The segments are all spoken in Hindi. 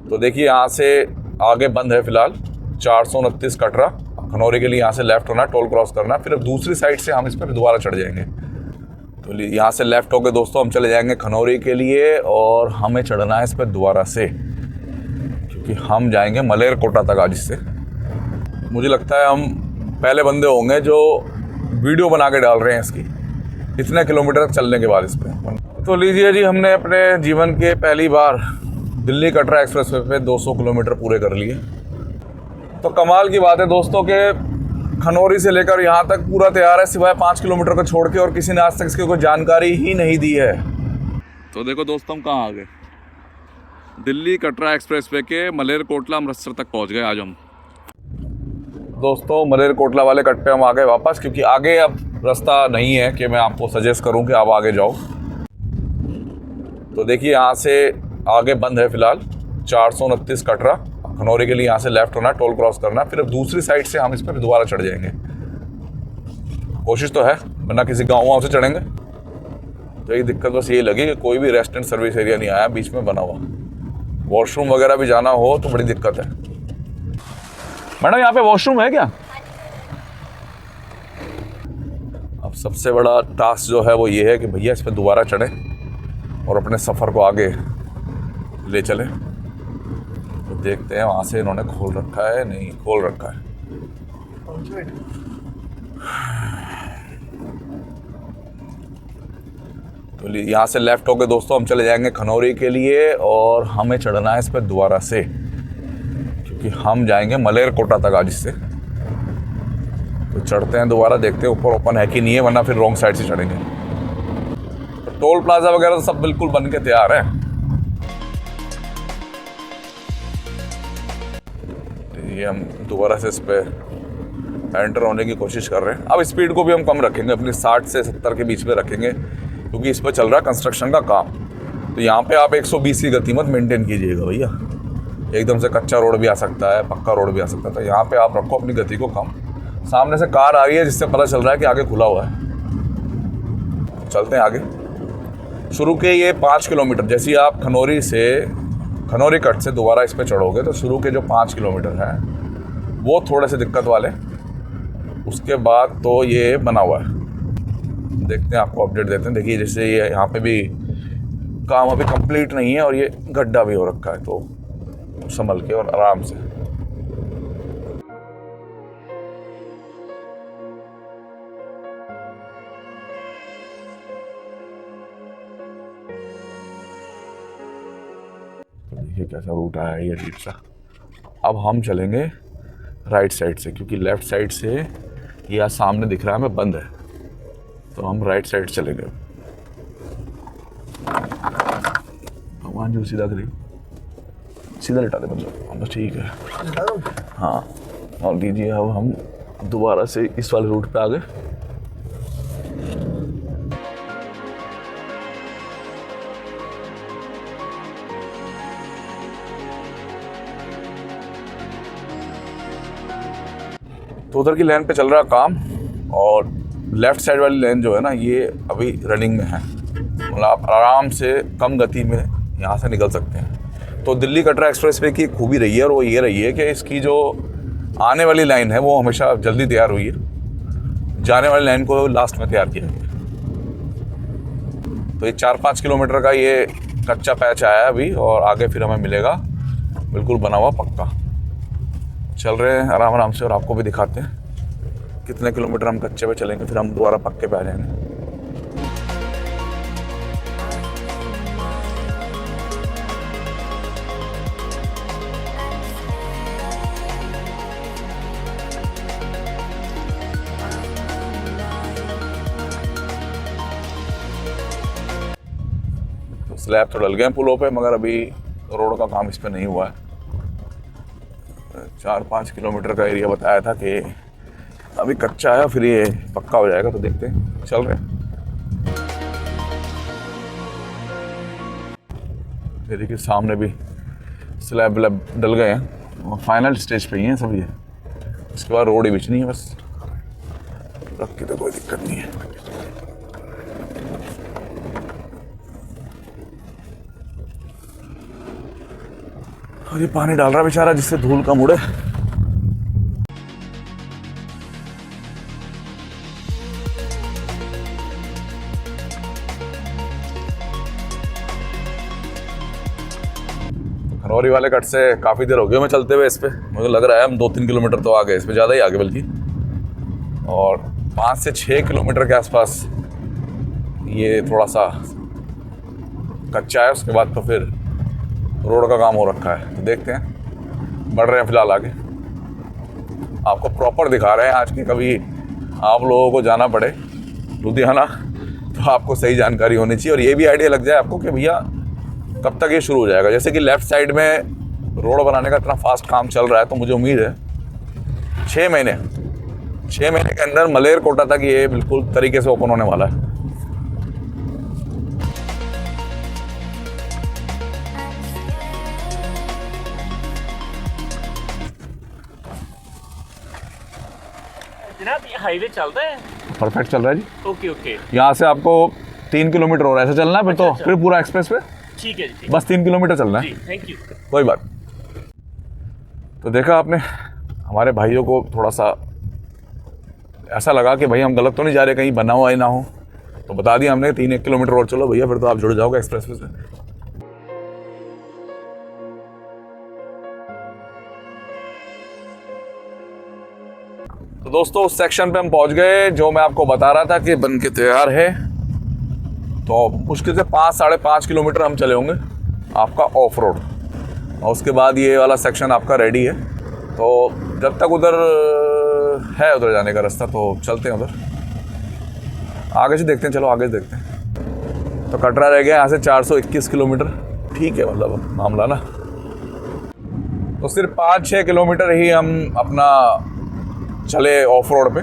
तो देखिए यहाँ से आगे बंद है फिलहाल 429 कटरा। खनौरी के लिए यहाँ से लेफ्ट होना, टोल क्रॉस करना, फिर अब दूसरी साइड से हम इस पर दोबारा चढ़ जाएंगे। तो यहाँ से लेफ्ट होकर दोस्तों हम चले जाएंगे खनौरी के लिए और हमें चढ़ना है इस पर दोबारा से, क्योंकि हम जाएंगे मलेरकोटा तक आज। इससे मुझे लगता है हम पहले बंदे होंगे जो वीडियो बना के डाल रहे हैं इसकी, इतने किलोमीटर तक चलने के बाद इस पर। तो लीजिए जी, हमने अपने जीवन के पहली बार दिल्ली कटरा एक्सप्रेसवे पे 200 किलोमीटर पूरे कर लिए। तो कमाल की बात है दोस्तों के खनौरी से लेकर यहाँ तक पूरा तैयार है, सिवाय 5 किलोमीटर को छोड़ के, और किसी ने आज तक इसकी कोई जानकारी ही नहीं दी है। तो देखो दोस्तों हम कहाँ आ गए, दिल्ली कटरा एक्सप्रेसवे के मलेरकोटला अमृतसर तक पहुँच गए आज हम। दोस्तों मलेरकोटला वाले कट पे हम आ गए वापस, क्योंकि आगे अब रास्ता नहीं है कि मैं आपको सजेस्ट करूं कि आप आगे जाओ। तो देखिए यहाँ से आगे बंद है फिलहाल 429 कटरा। खनौरी के लिए यहाँ से लेफ्ट होना, टोल क्रॉस करना, फिर अब दूसरी साइड से हम इस पर दोबारा चढ़ जाएंगे। कोशिश तो है, वरना किसी गाँव से चढ़ेंगे। तो एक दिक्कत बस ये लगी कि कोई भी रेस्टोरेंट सर्विस एरिया नहीं आया बीच में बना हुआ, वॉशरूम वगैरह भी जाना हो तो बड़ी दिक्कत है। मैडम यहाँ पे वॉशरूम है क्या? अब सबसे बड़ा टास्क जो है वो ये है कि भैया इस पर दोबारा चढ़ें और अपने सफ़र को आगे ले चलें। तो देखते हैं वहाँ से इन्होंने खोल रखा है, नहीं खोल रखा है। तो यहाँ से लेफ्ट होके दोस्तों हम चले जाएंगे खनौरी के लिए और हमें चढ़ना है इस पर दोबारा से, क्योंकि हम जाएंगे मलेरकोटा तक आज इससे। तो चढ़ते हैं दोबारा, देखते हैं ऊपर ओपन है कि नहीं है, वरना फिर रॉन्ग साइड से चढ़ेंगे। तो टोल प्लाजा वगैरह तो सब बिल्कुल बन के तैयार है। ये हम दोबारा से इस पर एंटर होने की कोशिश कर रहे हैं। अब स्पीड को भी हम कम रखेंगे, अपनी 60 से 70 के बीच में रखेंगे, क्योंकि इस पर चल रहा है कंस्ट्रक्शन का काम। तो यहाँ पे आप 120 की गति मत मेंटेन कीजिएगा भैया, एकदम से कच्चा रोड भी आ सकता है, पक्का रोड भी आ सकता है। तो यहाँ पे आप रखो अपनी गति को कम। सामने से कार आ रही है जिससे पता चल रहा है कि आगे खुला हुआ है। चलते हैं आगे। शुरू के ये 5 किलोमीटर, जैसे ही आप खनौरी कट से दोबारा इस पर चढ़ोगे तो शुरू के जो 5 किलोमीटर हैं वो थोड़े से दिक्कत वाले, उसके बाद तो ये बना हुआ है। देखते हैं, आपको अपडेट देते हैं। देखिए जैसे ये यहाँ पे भी काम अभी कंप्लीट नहीं है और ये गड्ढा भी हो रखा है, तो संभल के और आराम से। तो देखिए कैसा रूट आया है ये अजीब सा। अब हम चलेंगे राइट साइड से, क्योंकि लेफ्ट साइड से ये सामने दिख रहा है हमें बंद है, तो हम राइट साइड चलेंगे। भगवान जी सीधा करिए, सीधा लिटा दे मतलब, बस ठीक है। हाँ, और लीजिए अब हम दोबारा से इस वाले रूट पे आ गए। तो उधर की लेन पे चल रहा काम, और लेफ्ट साइड वाली लेन जो है ना ये अभी रनिंग में है, मतलब आप आराम से कम गति में यहाँ से निकल सकते हैं। तो दिल्ली कटरा एक्सप्रेसवे की खूबी रही है, और वो ये रही है कि इसकी जो आने वाली लाइन है वो हमेशा जल्दी तैयार हुई है, जाने वाली लाइन को लास्ट में तैयार किया गया। तो ये 4-5 किलोमीटर का ये कच्चा पैच आया है अभी, और आगे फिर हमें मिलेगा बिल्कुल बना हुआ पक्का। चल रहे हैं आराम आराम से, और आपको भी दिखाते हैं कितने किलोमीटर हम कच्चे पे चलेंगे, फिर हम दोबारा पक्के पे आ जाएंगे। तो स्लैब तो डल गए हैं पुलों पे, मगर अभी रोड का काम इस पर नहीं हुआ है। 4-5 किलोमीटर का एरिया बताया था कि अभी कच्चा है, फिर ये पक्का हो जाएगा। तो देखते हैं, चल रहे हैं। ये देखिए सामने भी स्लैब व्लैब डल गए हैं, और फाइनल स्टेज पे ही हैं सब ये। इसके बाद रोड ही बिछनी है बस, रख के तो कोई दिक्कत नहीं है। और ये पानी डाल रहा बेचारा जिससे धूल कम उड़े। खनौरी वाले कट से काफ़ी देर हो गई मैं चलते हुए इस पे। मुझे लग रहा है हम 2-3 किलोमीटर तो आगे, इस पे ज़्यादा ही आगे बल्कि, और 5 से 6 किलोमीटर के आसपास ये थोड़ा सा कच्चा है। उसके बाद तो फिर रोड का काम हो रखा है। तो देखते हैं, बढ़ रहे हैं फिलहाल आगे। आपको प्रॉपर दिखा रहे हैं आज के। कभी आप लोगों को जाना पड़े लुधियाना तो आपको सही जानकारी होनी चाहिए और ये भी आइडिया लग जाए आपको कि भैया कब तक ये शुरू हो जाएगा। जैसे कि लेफ़्ट साइड में रोड बनाने का इतना फास्ट काम चल रहा है, तो मुझे उम्मीद है 6 महीने के अंदर मलेरकोटा तक ये बिल्कुल तरीके से ओपन होने वाला है। जनाब ये हाईवे चलता है? परफेक्ट चल रहा है जी। ओके ओके, यहाँ से आपको 3 किलोमीटर और ऐसे चलना है फिर। तो अच्छा। फिर पूरा एक्सप्रेस पे ठीक है जी, बस 3 किलोमीटर चलना है। जी थैंक यू। कोई बात। तो देखा आपने, हमारे भाइयों को थोड़ा सा ऐसा लगा कि भाई हम गलत तो नहीं जा रहे, कहीं बना हुआ ही ना हो, तो बता दिया हमने 3-1 किलोमीटर और चलो भैया, फिर तो आप जुड़ जाओगे एक्सप्रेस वे से। तो दोस्तों उस सेक्शन पे हम पहुंच गए जो मैं आपको बता रहा था कि बन के तैयार है। तो मुश्किल से 5-5.5 किलोमीटर हम चले होंगे आपका ऑफ रोड, और उसके बाद ये वाला सेक्शन आपका रेडी है। तो जब तक उधर है उधर जाने का रास्ता तो चलते हैं उधर, आगे से देखते हैं। चलो आगे से देखते हैं। तो कटरा रह गया यहाँ से 421 किलोमीटर। ठीक है, मतलब मामला ना। तो सिर्फ 5-6 किलोमीटर ही हम अपना चले ऑफ रोड पे।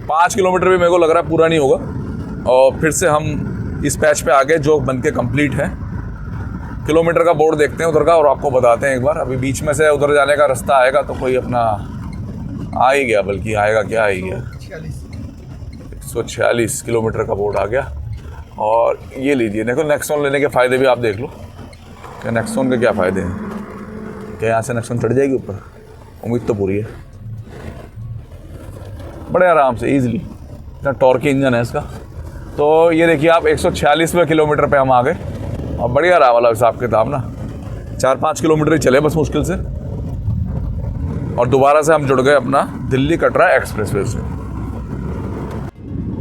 5 किलोमीटर भी मेरे को लग रहा है पूरा नहीं होगा, और फिर से हम इस पैच पे आगे जो बन के कम्प्लीट है। किलोमीटर का बोर्ड देखते हैं उधर का और आपको बताते हैं एक बार। अभी बीच में से उधर जाने का रास्ता आएगा तो कोई अपना आ ही गया, बल्कि आएगा क्या, आ ही गया। 146 किलोमीटर का बोर्ड आ गया। और ये लीजिए, देखो नेक्सॉन लेने के फ़ायदे भी आप देख लो कि नेक्सॉन के क्या फ़ायदे हैं। क्या यहाँ से नेक्सॉन चढ़ जाएगी ऊपर? उम्मीद तो पूरी है। बड़े आराम से ईजिली, इतना टॉर्की इंजन है इसका। तो ये देखिए आप 146वें किलोमीटर पे हम आ गए, और बढ़िया रहा वाला हिसाब किताब ना। 4-5 किलोमीटर ही चले बस मुश्किल से, और दोबारा से हम जुड़ गए अपना दिल्ली कटरा एक्सप्रेसवे से।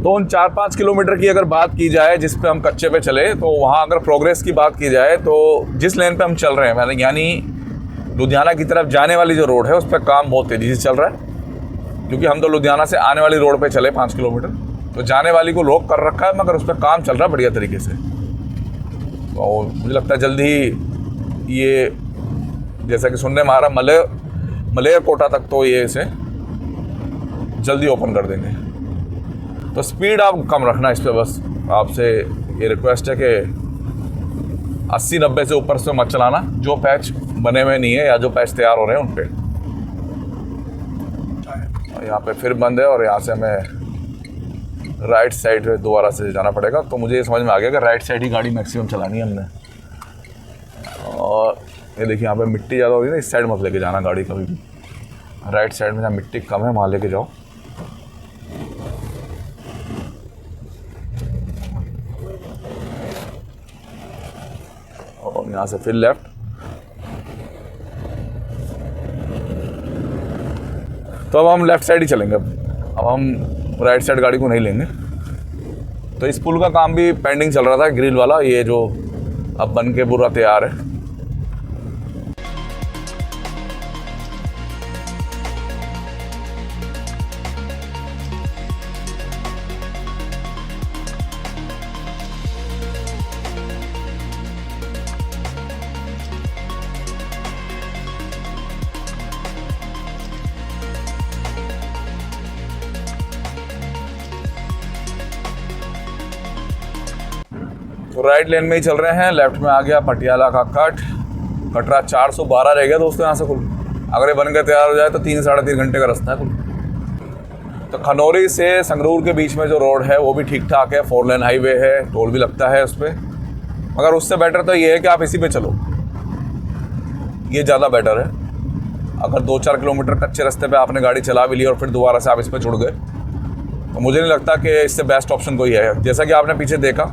तो उन 4-5 किलोमीटर की अगर बात की जाए जिस पे हम कच्चे पे चले, तो वहाँ अगर प्रोग्रेस की बात की जाए तो जिस लेन पे हम चल रहे हैं, यानी लुधियाना की तरफ जाने वाली जो रोड है उस पर काम बहुत तेज़ी से चल रहा है। क्योंकि हम तो लुधियाना से आने वाली रोड पे चले 5 किलोमीटर, तो जाने वाली को लॉक कर रखा है, मगर उस पर काम चल रहा है बढ़िया तरीके से। और मुझे लगता है जल्दी ही ये, जैसा कि सुनने में आ रहा, मलेरकोटा तक तो ये इसे जल्दी ओपन कर देंगे। तो स्पीड आप कम रखना इस पर, बस आपसे ये रिक्वेस्ट है कि 80-90 से ऊपर से मत चलाना, जो पैच बने हुए नहीं है या जो पैच तैयार हो रहे हैं उन पे। यहाँ पे फिर बंद है और यहाँ से हमें राइट साइड दोबारा से जाना पड़ेगा। तो मुझे ये समझ में आ गया कि राइट साइड ही गाड़ी मैक्सिमम चलानी है हमने। और ये देखिए यहाँ पे मिट्टी ज़्यादा होगी ना, इस साइड मत लेके जाना गाड़ी कभी भी। राइट साइड में जहाँ मिट्टी कम है वहाँ लेके जाओ। और यहाँ से फिर लेफ्ट। तो अब हम लेफ़्ट साइड ही चलेंगे। अब हम राइट साइड गाड़ी को नहीं लेंगे। तो इस पुल का काम भी पेंडिंग चल रहा था, ग्रिल वाला, ये जो अब बन के पूरा तैयार है। तो राइट लेन में ही चल रहे हैं। लेफ्ट में आ गया पटियाला का कट। कटरा 412 रह गया दोस्तों यहाँ से कुल। अगर ये बन के तैयार हो जाए तो 3-3.5 घंटे का रास्ता है कुल। तो खनौरी से संगरूर के बीच में जो रोड है वो भी ठीक ठाक है, 4 लेन हाईवे है, टोल भी लगता है उस पर। मगर उससे बेटर तो ये है कि आप इसी पे चलो। ये ज़्यादा बेटर है। अगर 2-4 किलोमीटर कच्चे रास्ते पे आपने गाड़ी चला भी ली और फिर दोबारा से आप इस पर जुड़ गए, तो मुझे नहीं लगता कि इससे बेस्ट ऑप्शन कोई है। जैसा कि आपने पीछे देखा,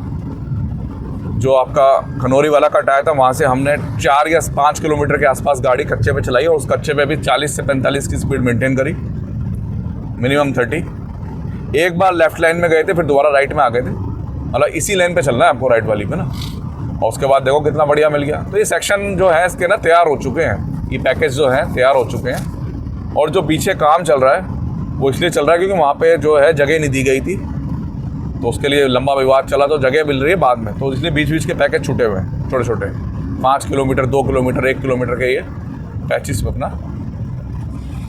जो आपका खनौरी वाला कट आया था, वहाँ से हमने 4 या 5 किलोमीटर के आसपास गाड़ी कच्चे पे चलाई और उस कच्चे पे भी 40 से 45 की स्पीड मेंटेन करी, मिनिमम 30। एक बार लेफ्ट लाइन में गए थे, फिर दोबारा राइट में आ गए थे। मतलब इसी लाइन पे चलना है आपको, राइट वाली पे ना। और उसके बाद देखो कितना बढ़िया मिल गया। तो ये सेक्शन जो है इसके ना तैयार हो चुके हैं, ये पैकेज जो है तैयार हो चुके हैं। और जो पीछे काम चल रहा है वो इसलिए चल रहा है क्योंकि वहाँ पे जो है जगह नहीं दी गई थी, तो उसके लिए लंबा विवाद चला, तो जगह मिल रही है बाद में। तो इसलिए बीच बीच के पैकेज छूटे हुए हैं, छोटे छोटे 5 किलोमीटर, 2 किलोमीटर, 1 किलोमीटर के ये पैचेस में अपना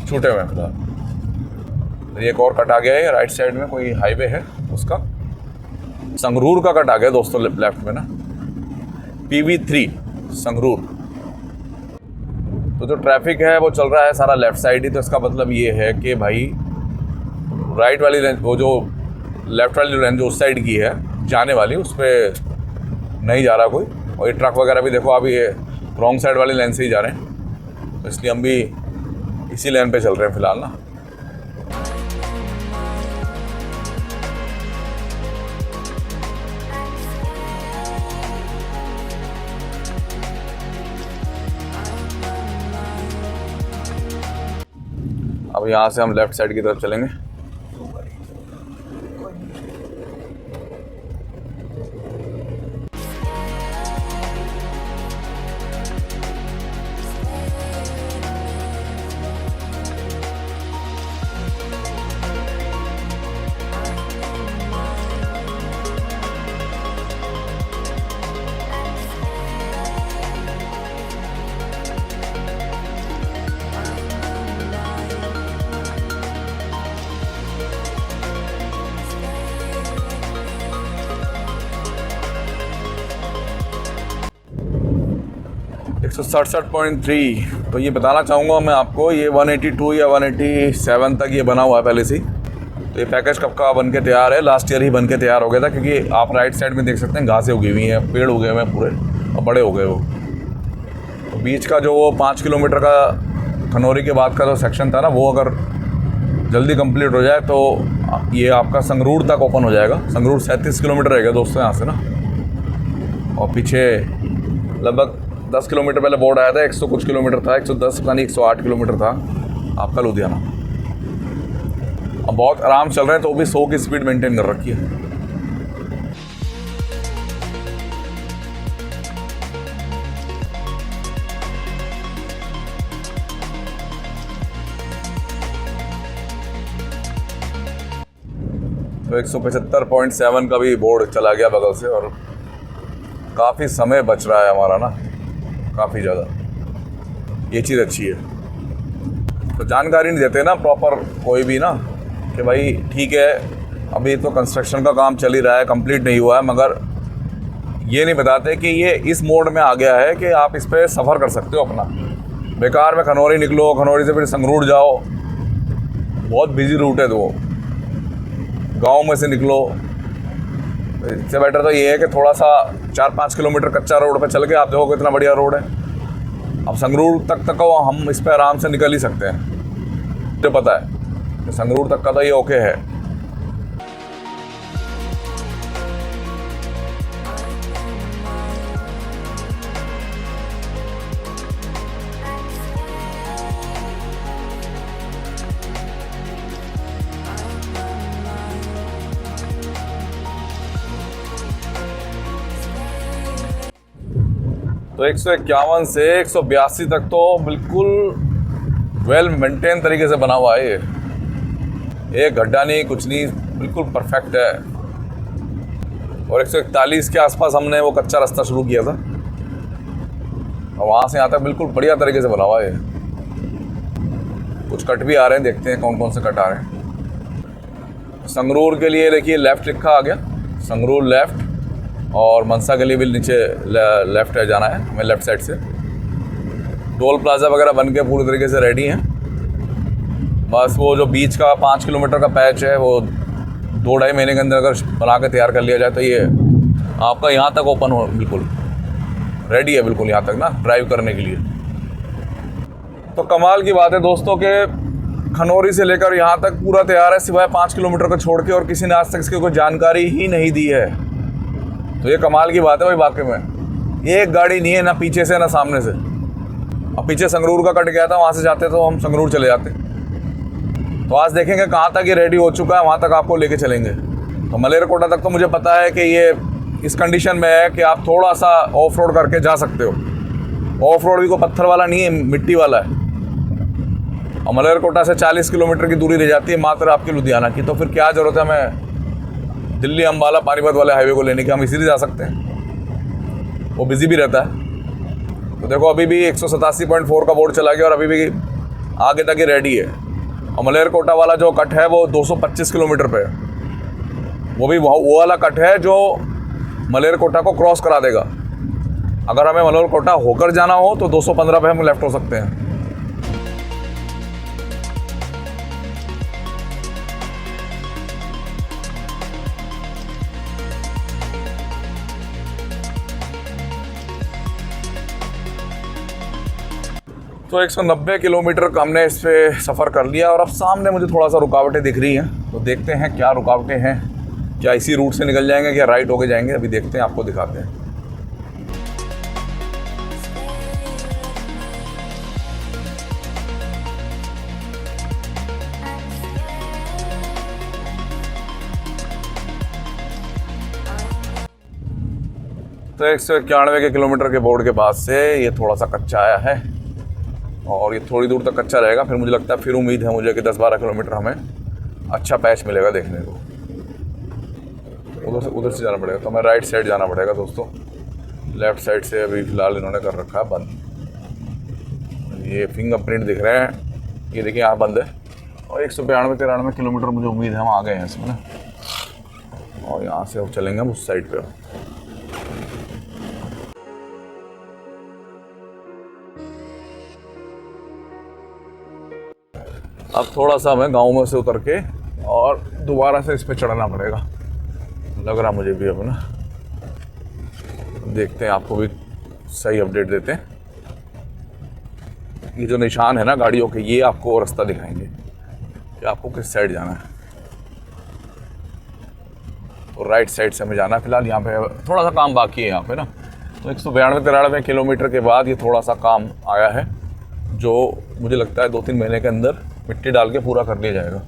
छूटे हुए हैं फिलहाल। एक और कट आ गया है राइट साइड में, कोई हाईवे है उसका, संगरूर का कट आ गया दोस्तों लेफ्ट में ना, PV3 संगरूर। तो जो ट्रैफिक है वो चल रहा है सारा लेफ़्ट साइड ही। तो इसका मतलब ये है कि भाई राइट वाली लेन, वो जो लेफ़्ट वाली लेन जो उस साइड की है जाने वाली, उस पर नहीं जा रहा कोई। और ये ट्रक वगैरह भी देखो अभी ये रॉन्ग साइड वाली लेन से ही जा रहे हैं, तो इसलिए हम भी इसी लेन पे चल रहे हैं फ़िलहाल ना। अब यहाँ से हम लेफ़्ट साइड की तरफ चलेंगे। एक 167.3। तो ये बताना चाहूँगा मैं आपको, ये 182 या 187 तक ये बना हुआ है पहले से ही। तो ये पैकेज कब का बन के तैयार है, लास्ट ईयर ही बन के तैयार हो गया था, क्योंकि आप राइट साइड में देख सकते हैं घासें उगी हुई हैं, पेड़ उगे हुए हैं पूरे और बड़े हो गए वो। तो बीच का जो वो 5 किलोमीटर का खनौरी के बाद का जो सेक्शन था ना, वो अगर जल्दी कंप्लीट हो जाए तो ये आपका संगरूर तक ओपन हो जाएगा। संगरूर 37 किलोमीटर रहेगा दोस्तों यहाँ से ना। और पीछे लगभग 10 किलोमीटर पहले बोर्ड आया था 100 कुछ किलोमीटर था, 110 पता नहीं 108 किलोमीटर था आपका लुधियाना। अब बहुत आराम चल रहे हैं, तो भी 100 की स्पीड मेंटेन कर रखी है। तो 175.7 का भी बोर्ड चला गया बगल से, और काफ़ी समय बच रहा है हमारा ना, काफ़ी ज़्यादा। ये चीज़ अच्छी है। तो जानकारी नहीं देते ना प्रॉपर कोई भी ना, कि भाई ठीक है अभी तो कंस्ट्रक्शन का काम चल ही रहा है, कंप्लीट नहीं हुआ है, मगर ये नहीं बताते कि ये इस मोड में आ गया है कि आप इस पर सफ़र कर सकते हो अपना। बेकार में खनौरी निकलो, खनौरी से फिर संगरूर जाओ, बहुत बिजी रूट है। तो वो गाँव में से निकलो, इससे बेटर तो ये है कि थोड़ा सा 4-5 किलोमीटर कच्चा रोड पे चल के आप देखो कितना बढ़िया रोड है। अब संगरूर तक को हम इस पे आराम से निकल ही सकते हैं, मुझे पता है कि संगरूर तक का तो ये ओके है। तो 151 से 182 तक तो बिल्कुल वेल मेंटेन तरीके से बना हुआ है ये, एक गड्ढा नहीं कुछ नहीं, बिल्कुल परफेक्ट है। और 141 के आसपास हमने वो कच्चा रास्ता शुरू किया था, और वहाँ से यहाँ तक बिल्कुल बढ़िया तरीके से बना हुआ है। कुछ कट भी आ रहे हैं, देखते हैं कौन कौन से कट आ रहे हैं। संगरूर के लिए देखिए लेफ़्ट लिखा आ गया, संगरूर लेफ़्ट, और मनसा के लिए भी नीचे लेफ़्ट है जाना है हमें लेफ़्ट साइड से। टोल प्लाजा वगैरह बन के पूरी तरीके से रेडी हैं। बस वो जो बीच का 5 किलोमीटर का पैच है वो 2-2.5 महीने के अंदर अगर बना के तैयार कर लिया जाए तो ये आपका यहाँ तक ओपन हो, बिल्कुल रेडी है बिल्कुल यहाँ तक ना ड्राइव करने के लिए। तो कमाल की बात है दोस्तों के खनौरी से लेकर यहाँ तक पूरा तैयार है, सिवाय 5 किलोमीटर को छोड़ के, और किसी ने आज तक इसकी कोई जानकारी ही नहीं दी है। तो ये कमाल की बात है भाई, वाकई में एक गाड़ी नहीं है, ना पीछे से ना सामने से। अब पीछे संगरूर का कट गया था, वहाँ से जाते तो हम संगरूर चले जाते। तो आज देखेंगे कहाँ तक ये रेडी हो चुका है, वहाँ तक आपको लेके चलेंगे। तो मलेरकोटा तक तो मुझे पता है कि ये इस कंडीशन में है कि आप थोड़ा सा ऑफ रोड करके जा सकते हो। ऑफ रोड भी कोई पत्थर वाला नहीं है, मिट्टी वाला है। और मलेरकोटा से 40 किलोमीटर की दूरी रह जाती है मात्र आपकी लुधियाना की। तो फिर क्या ज़रूरत है हमें दिल्ली अम्बाला पानीपत वाले हाईवे को लेने की, हम इसीलिए जा सकते हैं, वो बिजी भी रहता है। तो देखो अभी भी 187.4 का बोर्ड चला गया और अभी भी आगे तक ही रेडी है। और मलेरकोटा वाला जो कट है वो 225 किलोमीटर पे है। वो भी वो वाला कट है जो मलेरकोटा को क्रॉस करा देगा। अगर हमें मलेरकोटा होकर जाना हो तो 215 पे हम लेफ्ट हो सकते हैं। तो 190 किलोमीटर का हमने इस पे सफ़र कर लिया और अब सामने मुझे थोड़ा सा रुकावटें दिख रही हैं। तो देखते हैं क्या रुकावटें हैं, क्या इसी रूट से निकल जाएंगे, क्या राइट होके जाएंगे, अभी देखते हैं, आपको दिखाते हैं। तो 191 के किलोमीटर के बोर्ड के बाद से ये थोड़ा सा कच्चा आया है और ये थोड़ी दूर तक कच्चा रहेगा। फिर मुझे लगता है, फिर उम्मीद है मुझे कि 10-12 किलोमीटर हमें अच्छा पैच मिलेगा देखने को। उधर से जाना पड़ेगा, तो हमें राइट साइड जाना पड़ेगा दोस्तों। लेफ़्ट साइड से अभी फ़िलहाल इन्होंने कर रखा है बंद। ये फिंगरप्रिंट दिख रहे हैं, ये देखिए यहाँ बंद है। और 192-93 किलोमीटर मुझे उम्मीद है हम आ गए हैं इसमें ना। और यहाँ से अब चलेंगे हम उस साइड पर। अब थोड़ा सा हमें गाँव में से उतर के और दोबारा से इस पर चढ़ना पड़ेगा, लग रहा मुझे भी। अब ना देखते हैं, आपको भी सही अपडेट देते हैं। ये जो निशान है ना गाड़ियों के, ये आपको रास्ता दिखाएंगे कि आपको किस साइड जाना है। तो राइट साइड से हमें जाना है। फिलहाल यहाँ पे थोड़ा सा काम बाकी है यहाँ पे ना। तो 192-93 किलोमीटर के बाद ये थोड़ा सा काम आया है, जो मुझे लगता है 2-3 महीने के अंदर मिट्टी डाल के पूरा कर लिया जाएगा।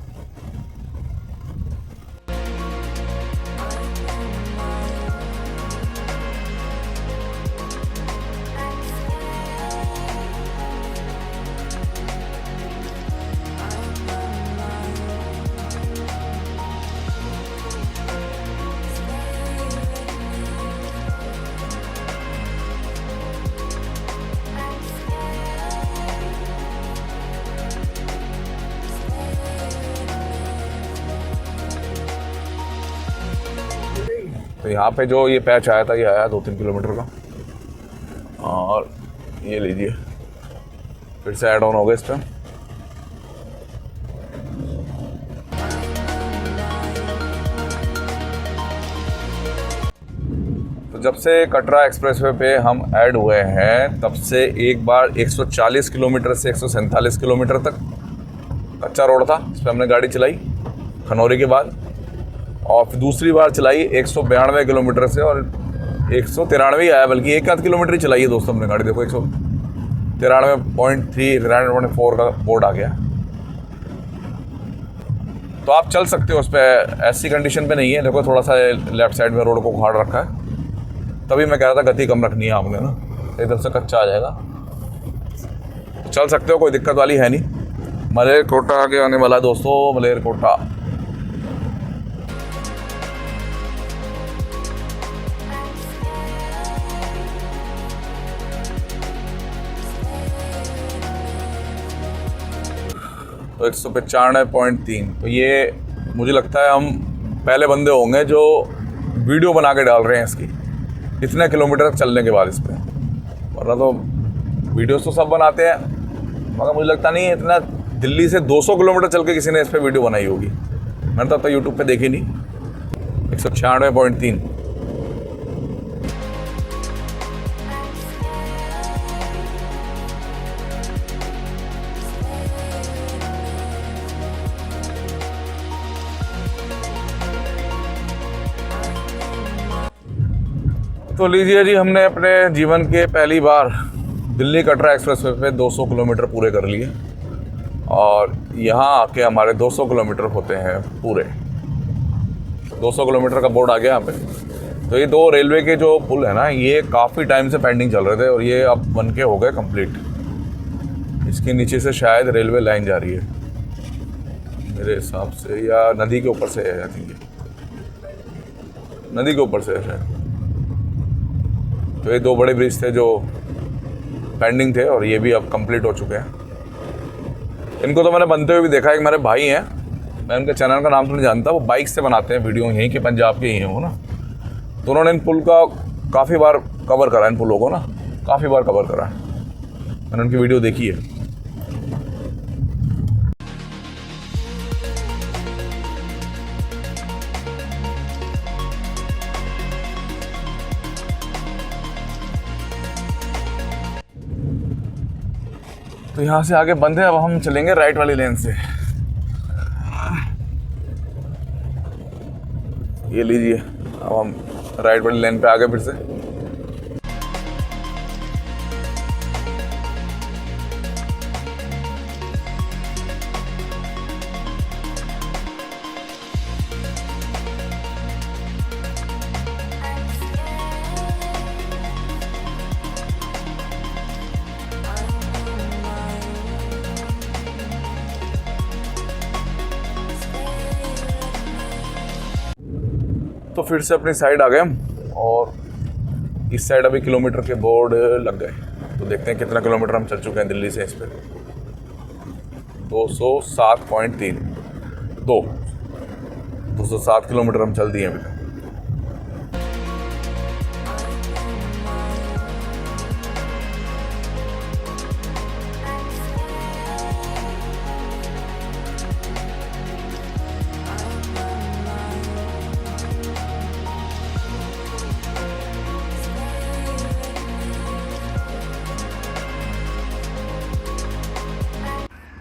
तो यहाँ पे जो ये पैच आया था, ये आया 2-3 किलोमीटर का, और ये लीजिए फिर से ऐड ऑन हो गया इस पर। तो जब से कटरा एक्सप्रेसवे पे हम ऐड हुए हैं, तब से एक बार 140 किलोमीटर से 147 किलोमीटर तक कच्चा रोड था, इस पर हमने गाड़ी चलाई खनौरी के बाद। और फिर दूसरी बार चलाई 192 किलोमीटर से, और 193 आया, बल्कि 1 किलोमीटर ही चलाई है दोस्तों हमने गाड़ी। देखो 193.3 93.4 का बोर्ड आ गया। तो आप चल सकते हो उस पर, ऐसी कंडीशन पे नहीं है। देखो थोड़ा सा लेफ्ट साइड में रोड को उखाड़ रखा है, तभी मैं कह रहा था गति कम रखनी है आपने ना, एकदम से कच्चा आ जाएगा। तो चल सकते हो, कोई दिक्कत वाली है नहीं। मलेरकोटा आगे आने वाला है दोस्तों, मलेरकोटा। तो 195.3। तो ये मुझे लगता है हम पहले बंदे होंगे जो वीडियो बना के डाल रहे हैं इसकी, इतने किलोमीटर तक चलने के बाद इस पर। वरना तो वीडियोस तो सब बनाते हैं, मगर मुझे लगता नहीं इतना दिल्ली से 200 किलोमीटर चल के किसी ने इस पर वीडियो बनाई होगी। मैंने तो अब तक यूट्यूब पे देखी नहीं। 196.3। तो लीजिए जी, हमने अपने जीवन के पहली बार दिल्ली कटरा एक्सप्रेसवे पे 200 किलोमीटर पूरे कर लिए और यहाँ आके हमारे 200 किलोमीटर होते हैं पूरे। 200 किलोमीटर का बोर्ड आ गया यहाँ पे। तो ये दो रेलवे के जो पुल है ना, ये काफ़ी टाइम से पेंडिंग चल रहे थे और ये अब बन के हो गए कंप्लीट। इसके नीचे से शायद रेलवे लाइन जा रही है मेरे हिसाब से, या नदी के ऊपर से है। आई थिंक नदी के ऊपर से है शायद। तो ये दो बड़े ब्रिज थे जो पेंडिंग थे और ये भी अब कंप्लीट हो चुके हैं। इनको तो मैंने बनते हुए भी देखा। एक मेरे भाई हैं, मैं उनके चैनल का नाम तो नहीं जानता, वो बाइक से बनाते हैं वीडियो, यहीं के पंजाब के ही हैं वो ना। तो उन्होंने इन पुल का काफ़ी बार कवर करा, इन पुलों को ना काफ़ी बार कवर करा है। मैंने उनकी वीडियो देखी है। तो यहाँ से आगे बंद है, अब हम चलेंगे राइट वाली लेन से। ये लीजिए, अब हम राइट वाली लेन पे आ गए फिर से। तो फिर से अपनी साइड आ गए हम और इस साइड अभी किलोमीटर के बोर्ड लग गए। तो देखते हैं कितना किलोमीटर हम चल चुके हैं दिल्ली से इस पर। 207.3 207 किलोमीटर हम चल दिए अभी तक।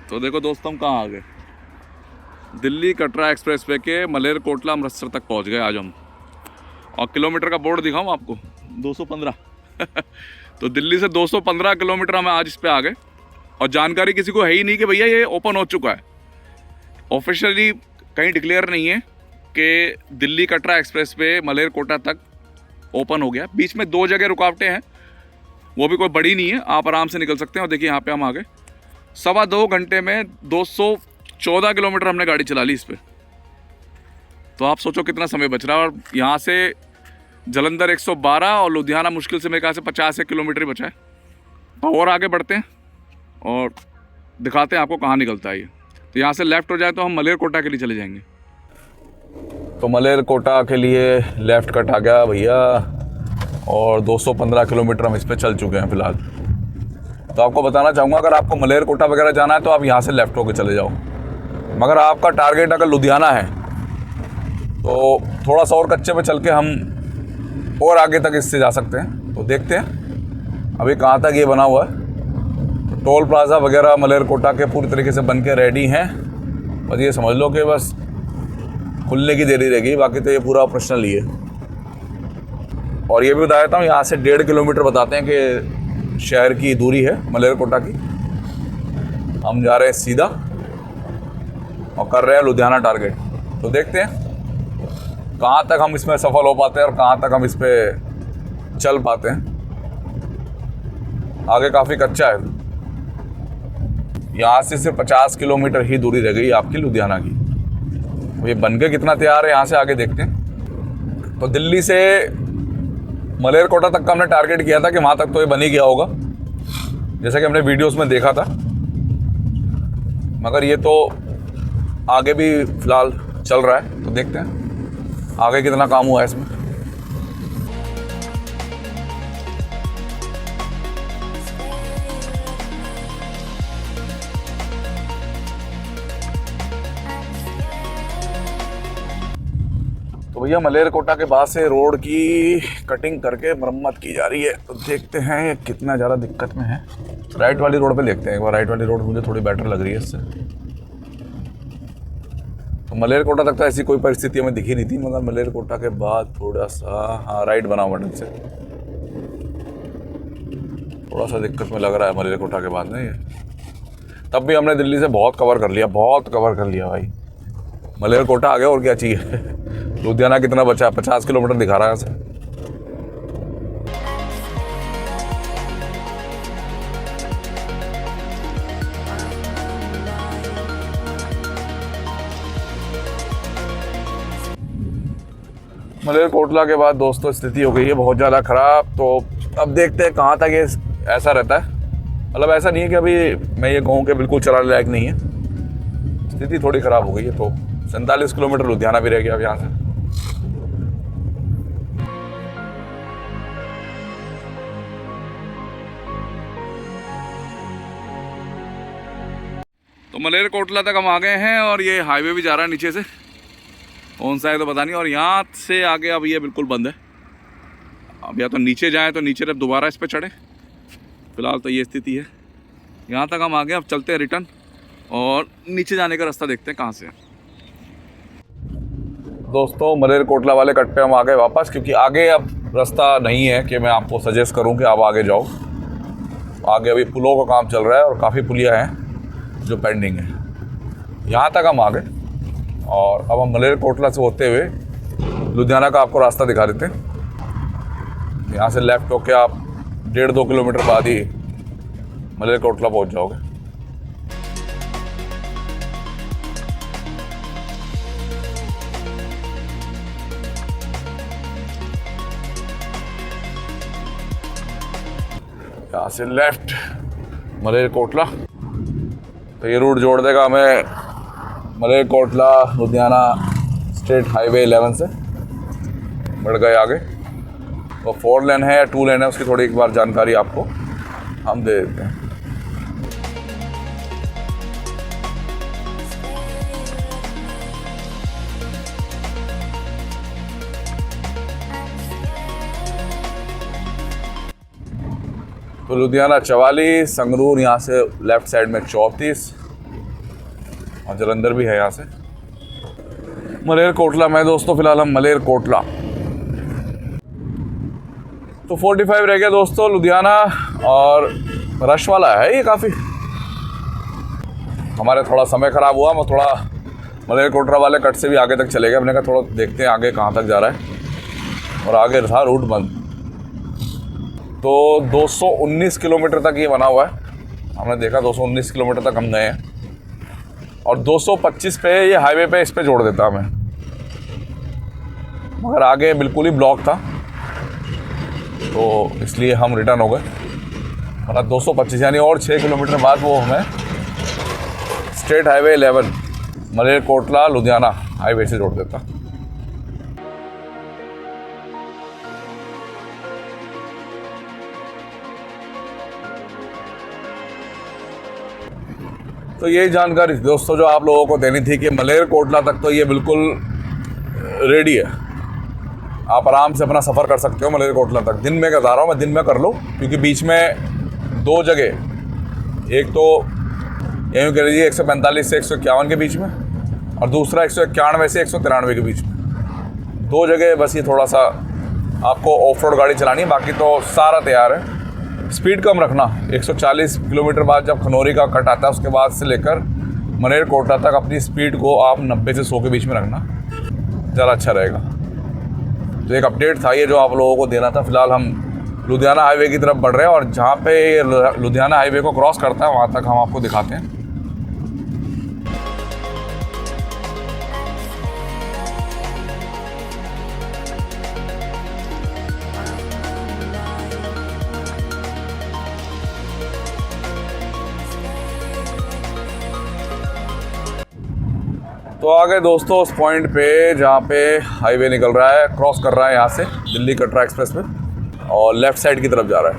तो देखो दोस्तों, हम कहाँ आ गए। दिल्ली कटरा एक्सप्रेसवे के मलेरकोटला अमृतसर तक पहुँच गए आज हम। और किलोमीटर का बोर्ड दिखाऊँ आपको, 215 तो दिल्ली से 215 किलोमीटर हम आज इस पे आ गए। और जानकारी किसी को है ही नहीं कि भैया ये ओपन हो चुका है। ऑफिशियली कहीं डिक्लेयर नहीं है कि दिल्ली कटरा एक्सप्रेसवे मलेरकोटा तक ओपन हो गया। बीच में 2 जगह रुकावटें हैं, वो भी कोई बड़ी नहीं है, आप आराम से निकल सकते हैं। और देखिए यहाँ पे हम आ गए। 2.25 घंटे में 214 किलोमीटर हमने गाड़ी चला ली इस पर। तो आप सोचो कितना समय बच रहा है। और यहाँ से जलंधर 112 और लुधियाना मुश्किल से मेरे ख्याल से 50 किलोमीटर ही बचा है। तो और आगे बढ़ते हैं और दिखाते हैं आपको कहाँ निकलता है ये। तो यहाँ से लेफ़्ट हो जाए तो हम मलेरकोटा के लिए चले जाएंगे। तो मलेरकोटा के लिए लेफ़्ट कट आ गया भैया और 215 किलोमीटर हम इस पर चल चुके हैं फ़िलहाल। तो आपको बताना चाहूँगा, अगर आपको मलेरकोटा वगैरह जाना है तो आप यहाँ से लेफ़्ट होकर चले जाओ। मगर आपका टारगेट अगर लुधियाना है तो थोड़ा सा और कच्चे पे चल के हम और आगे तक इससे जा सकते हैं। तो देखते हैं अभी कहाँ तक ये बना हुआ है। तो टोल प्लाज़ा वगैरह मलेरकोटा के पूरी तरीके से बन के रेडी हैं। बस ये समझ लो कि बस खुलने की देरी रहेगी, बाकी तो ये पूरा ऑपरेशनल ही है। और ये भी बता देता हूँ, यहाँ से 1.5 किलोमीटर बताते हैं कि शहर की दूरी है मलेरकोटा की। हम जा रहे हैं सीधा और कर रहे हैं लुधियाना टारगेट। तो देखते हैं कहाँ तक हम इसमें सफल हो पाते हैं और कहाँ तक हम इस पे चल पाते हैं। आगे काफ़ी कच्चा है। यहाँ से सिर्फ 50 किलोमीटर ही दूरी रह गई आपकी लुधियाना की। ये बन के कितना तैयार है, यहाँ से आगे देखते हैं। तो दिल्ली से मलेरकोटा तक का हमने टारगेट किया था कि वहाँ तक तो ये बन ही गया होगा, जैसा कि हमने वीडियोस में देखा था। मगर ये तो आगे भी फ़िलहाल चल रहा है। तो देखते हैं आगे कितना काम हुआ है इसमें। तो भैया मलेरकोटा के बाद से रोड की कटिंग करके मरम्मत की जा रही है। तो देखते हैं कितना ज़्यादा दिक्कत में है। राइट वाली रोड पे देखते हैं एक बार। राइट वाली रोड मुझे थोड़ी बेटर लग रही है इससे। तो मलेरकोटा तक तो ऐसी कोई परिस्थिति हमें दिखी नहीं थी, मगर मलेरकोटा के बाद थोड़ा सा हाँ राइट बना हुआ ढंग से। थोड़ा सा दिक्कत में लग रहा है मलेरकोटा के बाद नहीं है। तब भी हमने दिल्ली से बहुत कवर कर लिया, बहुत कवर कर लिया भाई। मलेरकोटा आ गया और क्या चाहिए। लुधियाना कितना बचा, 50 किलोमीटर दिखा रहा है यहाँ से। मलेरकोटला के बाद दोस्तों स्थिति हो गई है बहुत ज़्यादा ख़राब। तो अब देखते हैं कहाँ तक ये ऐसा रहता है। मतलब ऐसा नहीं है कि अभी मैं ये कहूँ कि बिल्कुल चलाने लायक नहीं है, स्थिति थोड़ी ख़राब हो गई है। तो 47 किलोमीटर लुधियाना भी रह गया अब यहाँ से। तो मलेरकोटला तक हम आ गए हैं और ये हाईवे भी जा रहा है नीचे से, कौन सा है तो पता नहीं। और यहाँ से आगे अब ये बिल्कुल बंद है। अब या तो नीचे जाएं तो नीचे अब दोबारा इस पर चढ़े। फिलहाल तो ये स्थिति है। यहाँ तक हम आ गए, अब चलते हैं रिटर्न और नीचे जाने का रास्ता देखते हैं कहाँ से है। दोस्तों मलेरकोटला वाले कट पे हम आ गए वापस, क्योंकि आगे अब रास्ता नहीं है कि मैं आपको सजेस्ट करूँ कि आप आगे जाओ। आगे अभी पुलों का काम चल रहा है और काफ़ी पुलियाँ हैं जो पेंडिंग है। यहाँ तक हम आ गए और अब हम मलेरकोटला से होते हुए लुधियाना का आपको रास्ता दिखा देते हैं। यहाँ से लेफ़्ट होके आप 1.5-2 किलोमीटर बाद ही मलेरकोटला पहुँच जाओगे। यहाँ से लेफ़्ट मलेरकोटला, तो ये रूट जोड़ देगा हमें मलेरकोटला लुधियाना स्टेट हाईवे 11 से। बढ़ गए आगे, वो 4 लेन है या 2 लेन है उसकी थोड़ी एक बार जानकारी आपको हम दे देते हैं। तो लुधियाना 44, संगरूर यहाँ से लेफ़्ट साइड में 34 और जलंधर भी है यहाँ से। मलेरकोटला में दोस्तों फ़िलहाल हम मलेरकोटला, तो 45 रह गया दोस्तों लुधियाना। और रश वाला है ये काफ़ी। हमारे थोड़ा समय ख़राब हुआ, मैं थोड़ा मलेरकोटला वाले कट से भी आगे तक चले गए। हमने कहा थोड़ा देखते हैं आगे कहाँ तक जा रहा है, और आगे था रूट बंद। तो 219 किलोमीटर तक ये बना हुआ है। हमने देखा 219 किलोमीटर तक हम गए हैं और 225 पे ये हाईवे पे इस पे जोड़ देता हमें, मगर आगे बिल्कुल ही ब्लॉक था तो इसलिए हम रिटर्न हो गए। मतलब 225 यानी और 6 किलोमीटर बाद वो हमें state highway 11 Malerkotla Ludhiana highway से जोड़ देता। तो यही जानकारी थी दोस्तों जो आप लोगों को देनी थी कि मलेरकोटला तक तो ये बिल्कुल रेडी है। आप आराम से अपना सफ़र कर सकते हो मलेरकोटला तक। दिन में बता रहा हूँ मैं, दिन में कर लो, क्योंकि बीच में 2 जगह, एक तो यूँ कह लीजिए 145 से 151 के बीच में, और दूसरा 191 से 193 के बीच में। 2 जगह बस ये थोड़ा सा आपको ऑफ रोड गाड़ी चलानी है, बाकी तो सारा तैयार है। स्पीड कम रखना। 140 किलोमीटर बाद जब खनौरी का कट आता है उसके बाद से लेकर मलेरकोटला तक अपनी स्पीड को आप 90 से 100 के बीच में रखना, ज़्यादा अच्छा रहेगा। तो एक अपडेट था ये जो आप लोगों को देना था। फिलहाल हम लुधियाना हाईवे की तरफ बढ़ रहे हैं और जहाँ पे लुधियाना हाईवे को क्रॉस करता है वहाँ तक हम आपको दिखाते हैं। तो आ गए दोस्तों उस पॉइंट पे जहाँ पे हाईवे निकल रहा है, क्रॉस कर रहा है यहाँ से दिल्ली कटरा एक्सप्रेस पे, और लेफ़्ट साइड की तरफ जा रहा है।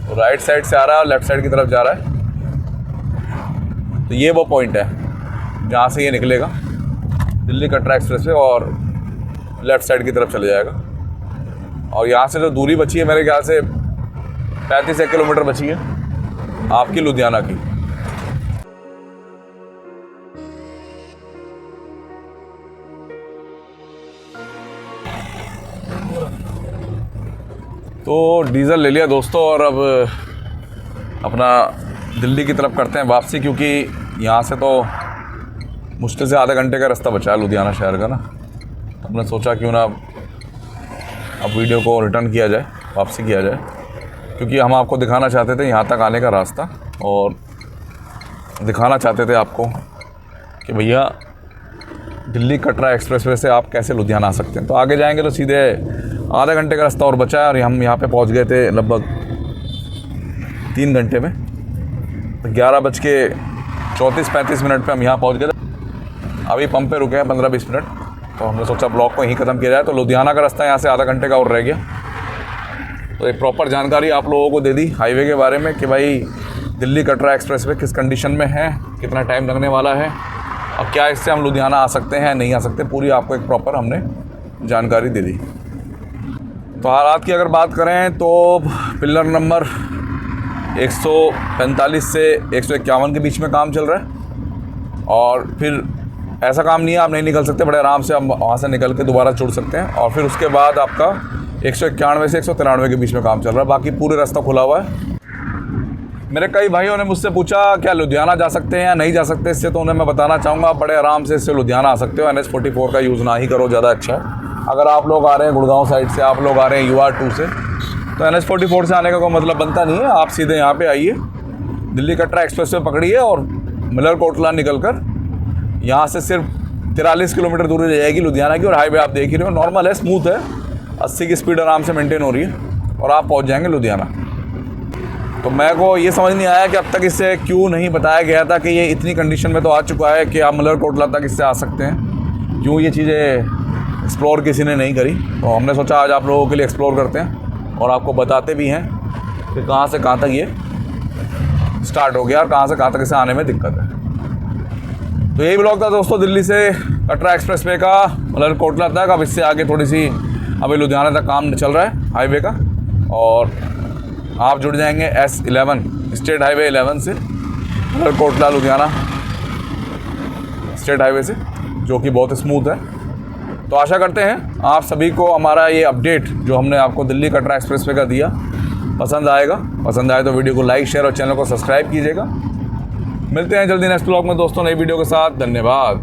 तो राइट साइड से आ रहा है और लेफ़्ट साइड की तरफ जा रहा है। तो ये वो पॉइंट है जहाँ से ये निकलेगा दिल्ली कटरा एक्सप्रेस पे और लेफ़्ट साइड की तरफ चले जाएगा। और यहाँ से जो दूरी बची है मेरे ख्याल से 35 किलोमीटर बची है आपकी लुधियाना की। तो डीज़ल ले लिया दोस्तों और अब अपना दिल्ली की तरफ करते हैं वापसी, क्योंकि यहाँ से तो मुश्किल से आधे घंटे का रास्ता बचा है लुधियाना शहर का ना। तो हमने सोचा क्यों ना अब वीडियो को रिटर्न किया जाए, वापसी किया जाए, क्योंकि हम आपको दिखाना चाहते थे यहाँ तक आने का रास्ता और दिखाना चाहते थे आपको कि भैया दिल्ली कटरा एक्सप्रेसवे से आप कैसे लुधियाना आ सकते हैं। तो आगे जाएंगे तो सीधे आधे घंटे का रास्ता और बचा है और हम यहाँ पे पहुँच गए थे लगभग 3 घंटे में। 11:34-35 पे हम यहाँ पहुँच गए थे। अभी पंप पे रुके हैं 15-20 मिनट, तो हमने सोचा ब्लॉग को यहीं ख़त्म किया जाए। तो लुधियाना का रास्ता यहाँ से आधा घंटे का और रह गया। तो एक प्रॉपर जानकारी आप लोगों को दे दी हाईवे के बारे में कि भाई दिल्ली कटरा एक्सप्रेसवे किस कंडीशन में है, कितना टाइम लगने वाला है और क्या इससे हम लुधियाना आ सकते हैं नहीं आ सकते, पूरी आपको एक प्रॉपर हमने जानकारी दे दी। तो हालात की अगर बात करें तो पिलर नंबर 145 से 151 के बीच में काम चल रहा है और फिर ऐसा काम नहीं है आप नहीं निकल सकते, बड़े आराम से हम वहाँ से निकल के दोबारा जुड़ सकते हैं। और फिर उसके बाद आपका 191 से 193 के बीच में काम चल रहा है, बाकी पूरे रास्ता खुला हुआ है। मेरे कई भाइयों ने मुझसे पूछा क्या लुधियाना जा सकते हैं या नहीं जा सकते, इससे तो उन्हें मैं बताना चाहूँगा आप बड़े आराम से इससे लुधियाना आ सकते हो। NH44 का यूज़ ना ही करो, ज़्यादा अच्छा है। अगर आप लोग आ रहे हैं गुड़गांव साइड से, आप लोग आ रहे हैं UR2 से, तो NH44 से आने का कोई मतलब बनता नहीं है। आप सीधे यहाँ पे आइए, दिल्ली कटरा एक्सप्रेसवे पकड़िए और मलरकोटला निकल कर यहाँ से सिर्फ 43 किलोमीटर दूरी रह जाएगी लुधियाना की। और हाईवे आप देख ही रहे हो, नॉर्मल है, स्मूथ है, 80 की स्पीड आराम से मेंटेन हो रही है और आप पहुँच जाएंगे लुधियाना। तो मेरे को ये समझ नहीं आया कि अब तक इससे क्यों नहीं बताया गया था कि ये इतनी कंडीशन में तो आ चुका है कि आप मलरकोटला तक इससे आ सकते हैं, क्यों ये चीज़ें एक्सप्लोर किसी ने नहीं करी। तो हमने सोचा आज आप लोगों के लिए एक्सप्लोर करते हैं और आपको बताते भी हैं कि कहाँ से कहाँ तक ये स्टार्ट हो गया और कहाँ से कहाँ तक इसे आने में दिक्कत है। तो यही ब्लॉग था दोस्तों दिल्ली से कटरा एक्सप्रेसवे का मलरकोटला तक। अब इससे आगे थोड़ी सी अभी लुधियाना तक काम चल रहा है हाईवे का और आप जुड़ जाएंगे S11 स्टेट हाईवे 11 से मलरकोटला लुधियाना स्टेट हाईवे से, जो कि बहुत स्मूथ है। तो आशा करते हैं आप सभी को हमारा ये अपडेट जो हमने आपको दिल्ली कटरा एक्सप्रेसवे का दिया पसंद आएगा। पसंद आए तो वीडियो को लाइक शेयर और चैनल को सब्सक्राइब कीजिएगा। मिलते हैं जल्दी नेक्स्ट ब्लॉग में दोस्तों नई वीडियो के साथ। धन्यवाद।